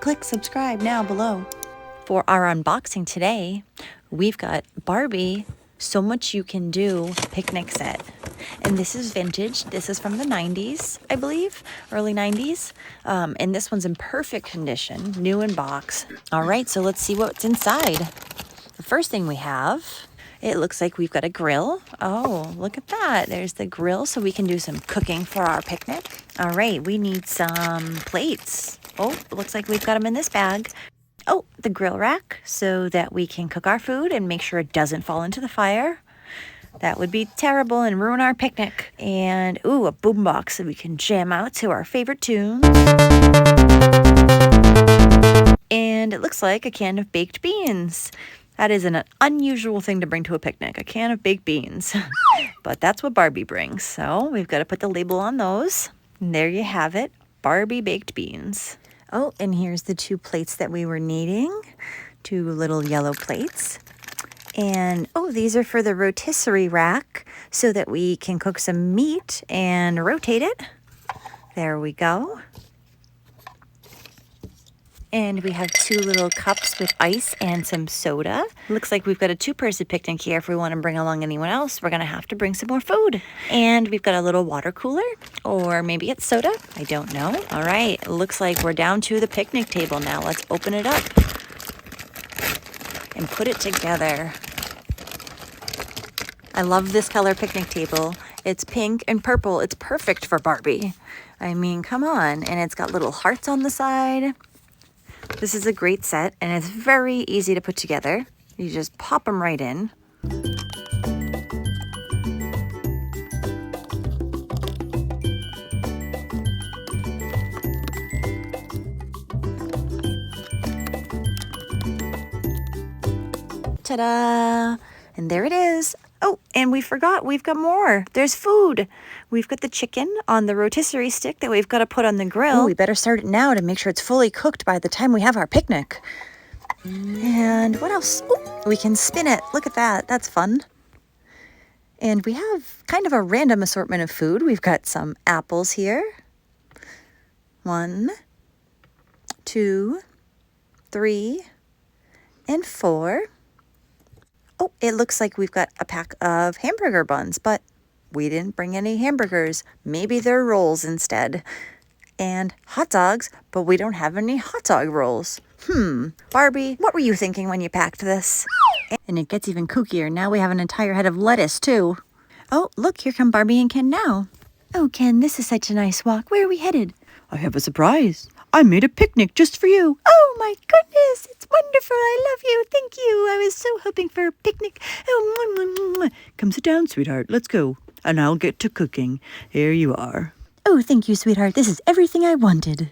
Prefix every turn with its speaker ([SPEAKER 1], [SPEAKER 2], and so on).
[SPEAKER 1] Click subscribe now below. For our unboxing today, we've got Barbie So Much You Can Do picnic set. And this is vintage. This is from the 90s, I believe, early 90s. And this one's in perfect condition, new in box. All right, so let's see what's inside. The first thing we have, it looks like we've got a grill. Oh, look at that. There's the grill, so we can do some cooking for our picnic. All right, we need some plates. Oh, it looks like we've got them in this bag. Oh, the grill rack, so that we can cook our food and make sure it doesn't fall into the fire. That would be terrible and ruin our picnic. And, ooh, a boombox so we can jam out to our favorite tunes. And it looks like a can of baked beans. That is an unusual thing to bring to a picnic, a can of baked beans. But that's what Barbie brings. So we've got to put the label on those. And there you have it, Barbie baked beans. Oh, and here's the 2 plates that we were needing. 2 little yellow plates. And, oh, these are for the rotisserie rack so that we can cook some meat and rotate it. There we go. And we have 2 little cups with ice and some soda. Looks like we've got a 2-person picnic here. If we want to bring along anyone else, we're going to have to bring some more food. And we've got a little water cooler, or maybe it's soda. I don't know. All right, it looks like we're down to the picnic table now. Let's open it up and put it together. I love this color picnic table. It's pink and purple. It's perfect for Barbie. I mean, come on. And it's got little hearts on the side. This is a great set, and it's very easy to put together. You just pop them right in. Ta-da! And there it is. Oh, and we forgot, we've got more. There's food. We've got the chicken on the rotisserie stick that we've got to put on the grill. Oh, we better start it now to make sure it's fully cooked by the time we have our picnic. And what else? Oh, we can spin it. Look at that. That's fun. And we have kind of a random assortment of food. We've got some apples here. 1, 2, 3, and 4. Oh, it looks like we've got a pack of hamburger buns, but we didn't bring any hamburgers. Maybe they're rolls instead. And hot dogs, but we don't have any hot dog rolls. Barbie, what were you thinking when you packed this? And it gets even kookier. Now we have an entire head of lettuce, too. Oh, look, here come Barbie and Ken now. Oh, Ken, this is such a nice walk. Where are we headed?
[SPEAKER 2] I have a surprise. I made a picnic just for you.
[SPEAKER 1] Oh, my goodness. It's wonderful. I love you. Thank you. I was so hoping for a picnic. Oh,
[SPEAKER 2] Come sit down, sweetheart. Let's go. And I'll get to cooking. Here you are.
[SPEAKER 1] Oh, thank you, sweetheart. This is everything I wanted.